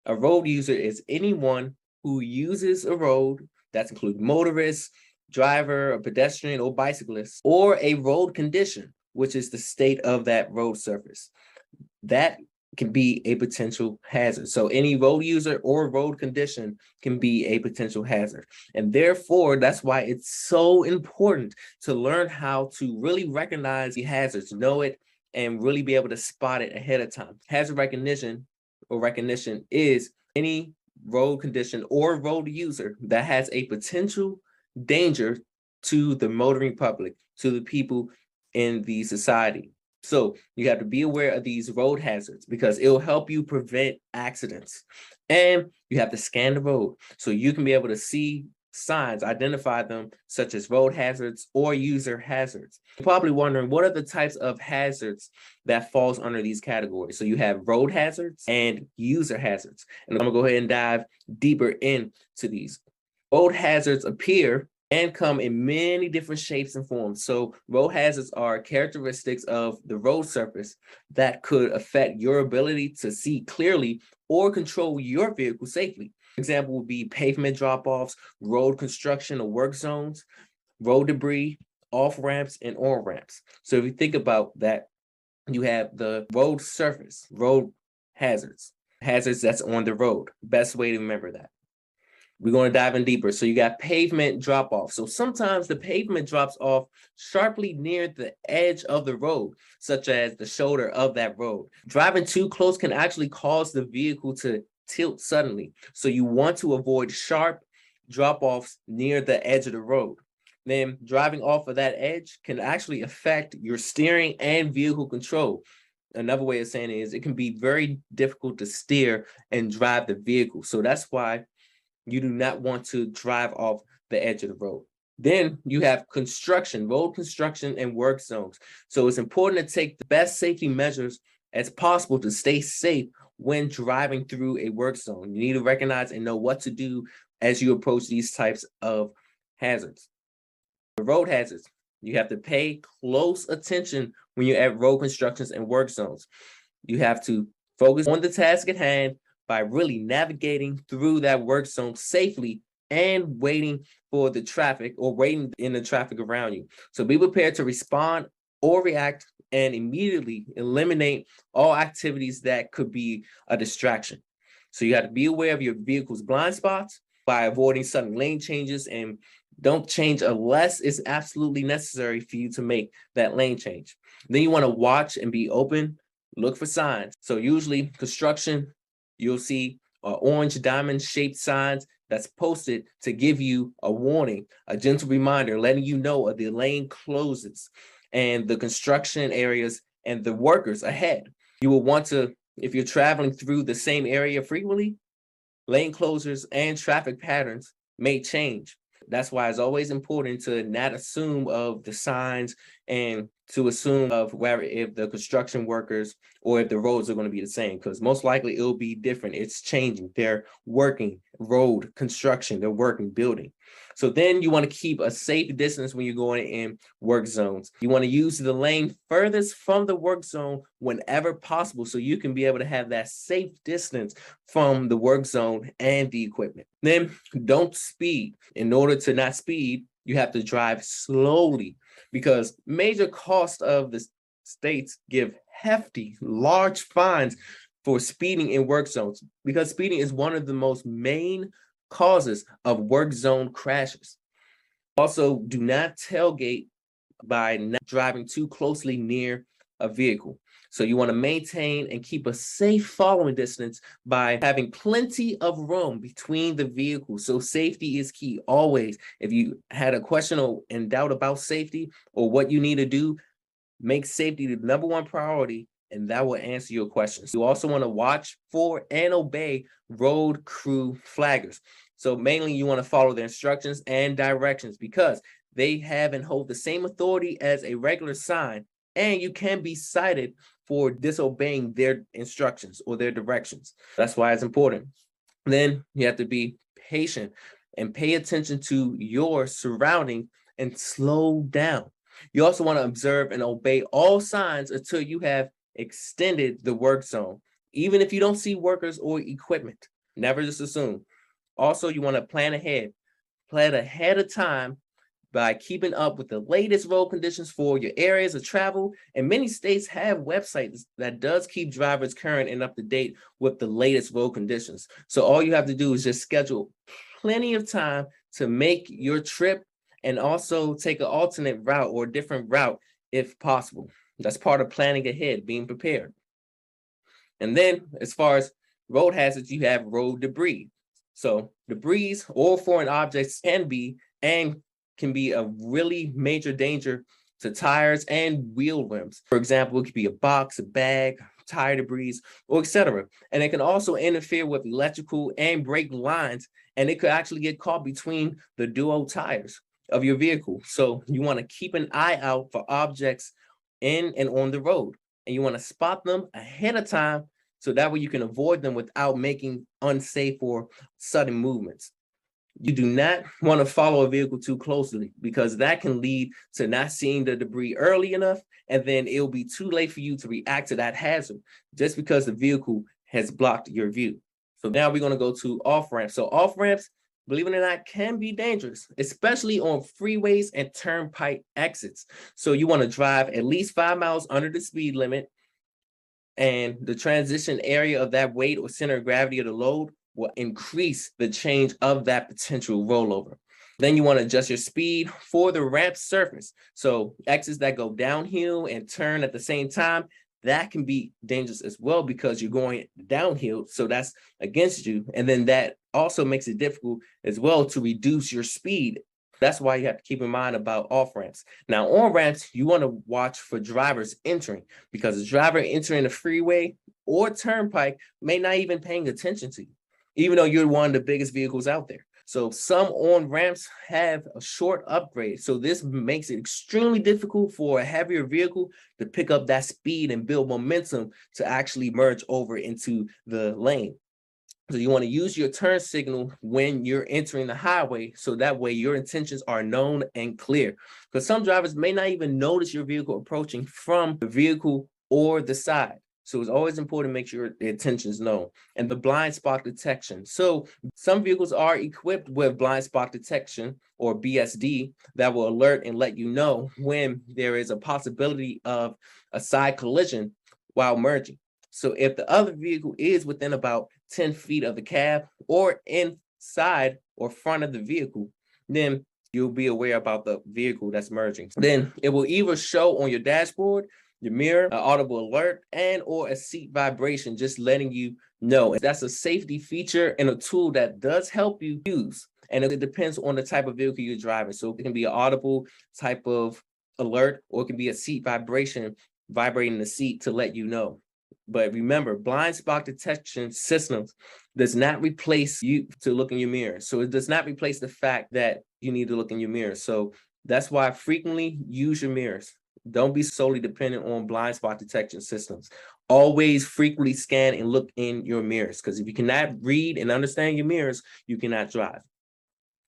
A road user is anyone who uses a road, that's include motorists, driver, a pedestrian, or bicyclist, or a road condition, which is the state of that road surface. That can be a potential hazard. So any road user or road condition can be a potential hazard. And therefore, that's why it's so important to learn how to really recognize the hazards, know it, and really be able to spot it ahead of time. Hazard recognition is any road condition or road user that has a potential danger to the motoring public, to the people in the society. So you have to be aware of these road hazards because it'll help you prevent accidents. And you have to scan the road so you can be able to see signs, identify them, such as road hazards or user hazards. You're probably wondering, what are the types of hazards that falls under these categories? So you have road hazards and user hazards. And I'm gonna go ahead and dive deeper into these. Road hazards appear and come in many different shapes and forms. So road hazards are characteristics of the road surface that could affect your ability to see clearly or control your vehicle safely. Example would be pavement drop-offs, road construction or work zones, road debris, off ramps, and on ramps. So if you think about that, you have the road surface, road hazards, hazards that's on the road. Best way to remember that. We're going to dive in deeper. So you got pavement drop off. So sometimes the pavement drops off sharply near the edge of the road, such as the shoulder of that road. Driving too close can actually cause the vehicle to tilt suddenly. So you want to avoid sharp drop offs near the edge of the road. Then driving off of that edge can actually affect your steering and vehicle control. Another way of saying it is it can be very difficult to steer and drive the vehicle. So that's why you do not want to drive off the edge of the road. Then you have construction, road construction, and work zones. So it's important to take the best safety measures as possible to stay safe when driving through a work zone. You need to recognize and know what to do as you approach these types of hazards. The road hazards, you have to pay close attention when you're at road constructions and work zones. You have to focus on the task at hand by really navigating through that work zone safely and waiting for the traffic or waiting in the traffic around you. So be prepared to respond or react and immediately eliminate all activities that could be a distraction. So you have to be aware of your vehicle's blind spots by avoiding sudden lane changes, and don't change unless it's absolutely necessary for you to make that lane change. Then you want to watch and be open, look for signs. So usually construction, you'll see orange diamond shaped signs that's posted to give you a warning, a gentle reminder, letting you know the lane closes and the construction areas and the workers ahead. You will want to, if you're traveling through the same area frequently, lane closures and traffic patterns may change. That's why it's always important to not assume of the signs and to assume of where if the construction workers or if the roads are going to be the same, because most likely it'll be different. It's changing. They're working road construction. They're working building. So then you want to keep a safe distance when you're going in work zones. You want to use the lane furthest from the work zone whenever possible so you can be able to have that safe distance from the work zone and the equipment. Then don't speed. In order to not speed, you have to drive slowly because major costs of the states give hefty, large fines for speeding in work zones because speeding is one of the most main causes of work zone crashes. Also, do not tailgate by not driving too closely near a vehicle. So you want to maintain and keep a safe following distance by having plenty of room between the vehicles. So safety is key always. If you had a question or in doubt about safety or what you need to do, make safety the number one priority, and that will answer your questions. You also want to watch for and obey road crew flaggers. So mainly you want to follow their instructions and directions because they have and hold the same authority as a regular sign, and you can be cited for disobeying their instructions or their directions. That's why it's important. Then you have to be patient and pay attention to your surroundings and slow down. You also want to observe and obey all signs until you have extended the work zone, even if you don't see workers or equipment. Never just assume. Also, you want to plan ahead of time by keeping up with the latest road conditions for your areas of travel. And many states have websites that does keep drivers current and up to date with the latest road conditions. So all you have to do is just schedule plenty of time to make your trip and also take an alternate route or a different route if possible. That's part of planning ahead, being prepared. And then as far as road hazards, you have road debris. So debris or foreign objects can be a really major danger to tires and wheel rims. For example, it could be a box, a bag, tire debris, or etc. And it can also interfere with electrical and brake lines, and it could actually get caught between the dual tires of your vehicle. So you want to keep an eye out for objects in and on the road, and you want to spot them ahead of time so that way you can avoid them without making unsafe or sudden movements. You do not want to follow a vehicle too closely because that can lead to not seeing the debris early enough, and then it'll be too late for you to react to that hazard just because the vehicle has blocked your view. So now we're going to go to off ramps. So off ramps, believe it or not, can be dangerous, especially on freeways and turnpike exits. So you want to drive at least 5 miles under the speed limit, and the transition area of that weight or center of gravity of the load will increase the change of that potential rollover. Then you want to adjust your speed for the ramp surface. So exits that go downhill and turn at the same time, that can be dangerous as well because you're going downhill. So that's against you. And then that also makes it difficult as well to reduce your speed. That's why you have to keep in mind about off ramps. Now, on ramps, you want to watch for drivers entering because a driver entering a freeway or turnpike may not even paying attention to you, even though you're one of the biggest vehicles out there. So some on ramps have a short upgrade. So this makes it extremely difficult for a heavier vehicle to pick up that speed and build momentum to actually merge over into the lane. So you want to use your turn signal when you're entering the highway, so that way your intentions are known and clear. Because some drivers may not even notice your vehicle approaching from the vehicle or the side. So it's always important to make sure the intentions known. And the blind spot detection. So some vehicles are equipped with blind spot detection or BSD that will alert and let you know when there is a possibility of a side collision while merging. So if the other vehicle is within about 10 feet of the cab or inside or front of the vehicle, then you'll be aware about the vehicle that's merging. Then it will either show on your dashboard, your mirror, an audible alert, and or a seat vibration, just letting you know. That's a safety feature and a tool that does help you use. And it depends on the type of vehicle you're driving. So it can be an audible type of alert, or it can be a seat vibration, vibrating the seat to let you know. But remember, blind spot detection systems does not replace you to look in your mirror. So it does not replace the fact that you need to look in your mirror. So that's why frequently use your mirrors. Don't be solely dependent on blind spot detection systems. Always frequently scan and look in your mirrors, because if you cannot read and understand your mirrors, you cannot drive.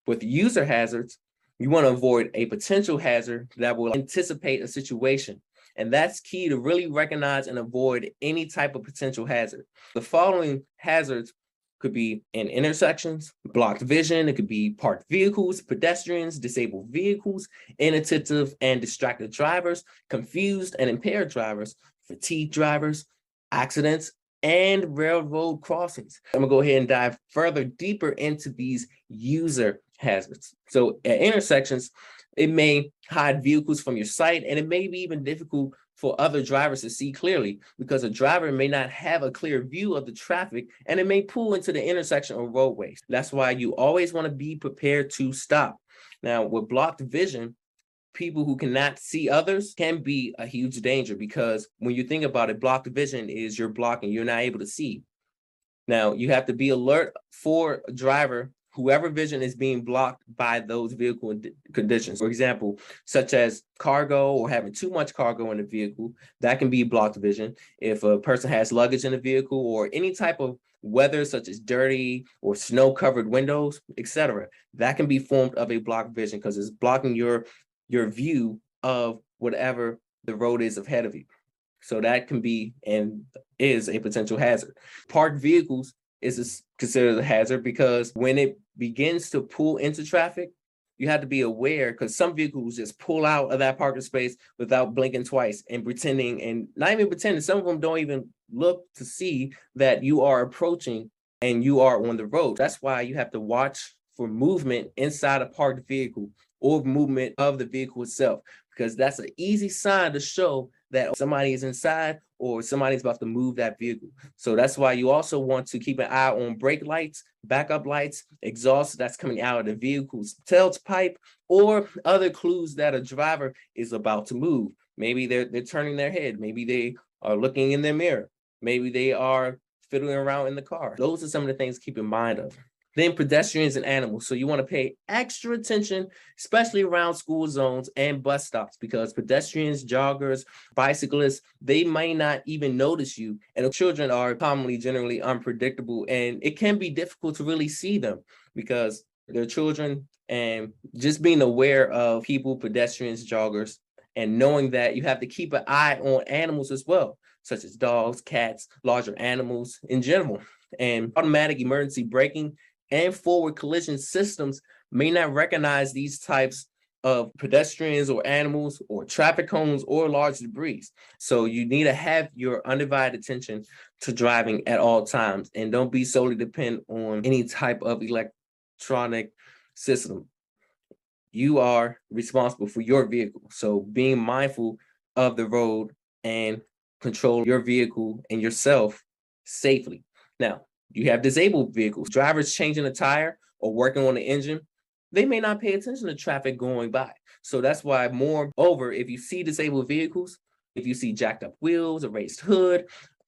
With user hazards, you want to avoid a potential hazard that will anticipate a situation. And that's key to really recognize and avoid any type of potential hazard. The following hazards could be in intersections, blocked vision, it could be parked vehicles, pedestrians, disabled vehicles, inattentive and distracted drivers, confused and impaired drivers, fatigued drivers, accidents, and railroad crossings. I'm gonna go ahead and dive further deeper into these user hazards. So at intersections, it may hide vehicles from your sight, and it may be even difficult for other drivers to see clearly because a driver may not have a clear view of the traffic, and it may pull into the intersection or roadway. That's why you always want to be prepared to stop. Now, with blocked vision, people who cannot see others can be a huge danger, because when you think about it, blocked vision is you're blocking, you're not able to see. Now, you have to be alert for a driver, whoever vision is being blocked by those vehicle conditions. For example, such as cargo or having too much cargo in the vehicle, that can be blocked vision. If a person has luggage in the vehicle, or any type of weather such as dirty or snow-covered windows, etc., that can be formed of a blocked vision because it's blocking your view of whatever the road is ahead of you. So that can be and is a potential hazard. Parked vehicles is considered a hazard, because when it begins to pull into traffic, you have to be aware, because some vehicles just pull out of that parking space without blinking twice and pretending, and not even pretending, some of them don't even look to see that you are approaching and you are on the road. That's why you have to watch for movement inside a parked vehicle or movement of the vehicle itself, because that's an easy sign to show that somebody is inside or somebody's about to move that vehicle. So that's why you also want to keep an eye on brake lights, backup lights, exhaust that's coming out of the vehicle's tailpipe, or other clues that a driver is about to move. Maybe they're turning their head. Maybe they are looking in their mirror. Maybe they are fiddling around in the car. Those are some of the things to keep in mind of. Then pedestrians and animals. So you want to pay extra attention, especially around school zones and bus stops, because pedestrians, joggers, bicyclists, they may not even notice you. And children are commonly generally unpredictable, and it can be difficult to really see them because they're children. And just being aware of people, pedestrians, joggers, and knowing that you have to keep an eye on animals as well, such as dogs, cats, larger animals in general. And automatic emergency braking and forward collision systems may not recognize these types of pedestrians or animals or traffic cones or large debris. So you need to have your undivided attention to driving at all times, and don't be solely dependent on any type of electronic system. You are responsible for your vehicle. So being mindful of the road and control your vehicle and yourself safely. Now, you have disabled vehicles. Drivers changing a tire or working on the engine, they may not pay attention to traffic going by. So that's why, moreover, if you see disabled vehicles, if you see jacked up wheels, a raised hood,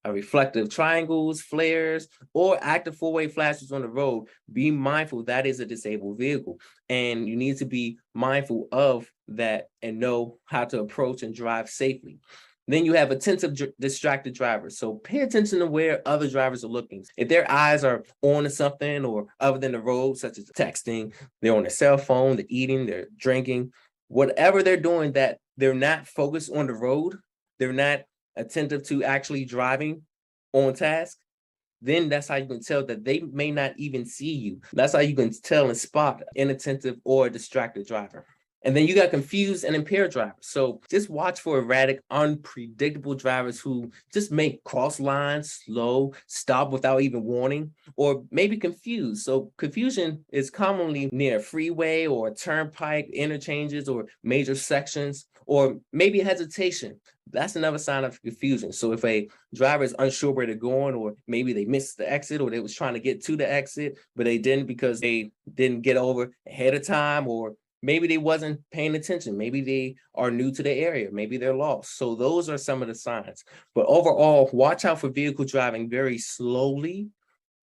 reflective triangles, flares, or active four-way flashes on the road, be mindful that is a disabled vehicle. And you need to be mindful of that and know how to approach and drive safely. Then you have attentive, distracted drivers. So pay attention to where other drivers are looking. If their eyes are on to something or other than the road, such as texting, they're on their cell phone, they're eating, they're drinking, whatever they're doing, that they're not focused on the road, they're not attentive to actually driving on task, then that's how you can tell that they may not even see you. That's how you can tell and spot an inattentive or a distracted driver. And then you got confused and impaired drivers. So just watch for erratic, unpredictable drivers who just may cross lines, slow, stop without even warning, or maybe confused. So confusion is commonly near a freeway or a turnpike, interchanges or major sections, or maybe hesitation. That's another sign of confusion. So if a driver is unsure where they're going, or maybe they missed the exit, or they was trying to get to the exit, but they didn't because they didn't get over ahead of time, or maybe they wasn't paying attention. Maybe they are new to the area. Maybe they're lost. So those are some of the signs. But overall, watch out for vehicle driving very slowly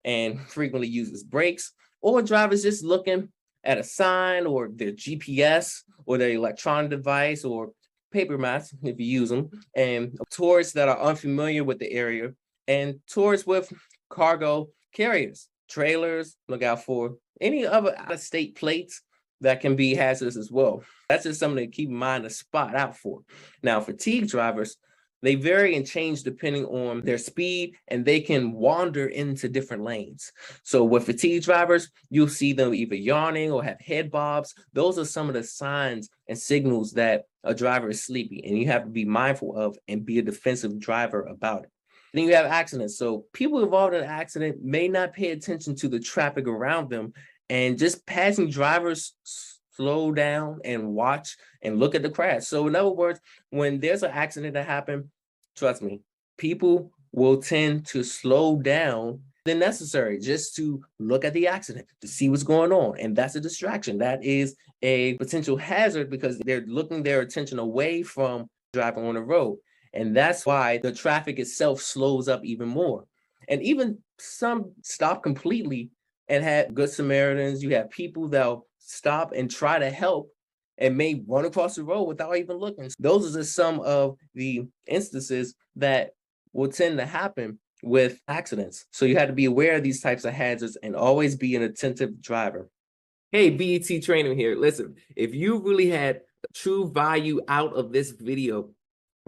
and frequently uses brakes, or drivers just looking at a sign or their GPS or their electronic device or paper maps if you use them, and tourists that are unfamiliar with the area, and tourists with cargo carriers, trailers. Look out for any other out-of-state plates that can be hazardous as well. That's just something to keep in mind to spot out for. Now, fatigue drivers, they vary and change depending on their speed, and they can wander into different lanes. So with fatigue drivers, you'll see them either yawning or have head bobs. Those are some of the signs and signals that a driver is sleepy, and you have to be mindful of and be a defensive driver about it. Then you have accidents. So people involved in an accident may not pay attention to the traffic around them, and just passing drivers slow down and watch and look at the crash. So in other words, when there's an accident that happened, trust me, people will tend to slow down than necessary just to look at the accident, to see what's going on. And that's a distraction. That is a potential hazard because they're looking their attention away from driving on the road. And that's why the traffic itself slows up even more. And even some stop completely and have good Samaritans. You have people that'll stop and try to help and may run across the road without even looking. Those are just some of the instances that will tend to happen with accidents. So you have to be aware of these types of hazards and always be an attentive driver. Hey, BET Trainer here. Listen, if you really had true value out of this video,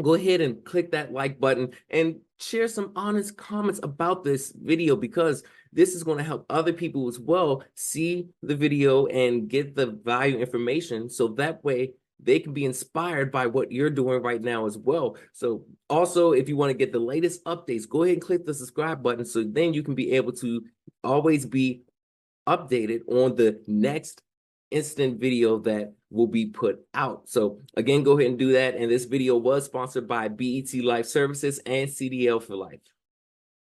go ahead and click that like button and share some honest comments about this video, because this is going to help other people as well see the video and get the value information, so that way they can be inspired by what you're doing right now as well. So also, if you want to get the latest updates, go ahead and click the subscribe button, so then you can be able to always be updated on the next instant video that will be put out. So again, go ahead and do that. And this video was sponsored by BET Life Services and CDL for Life.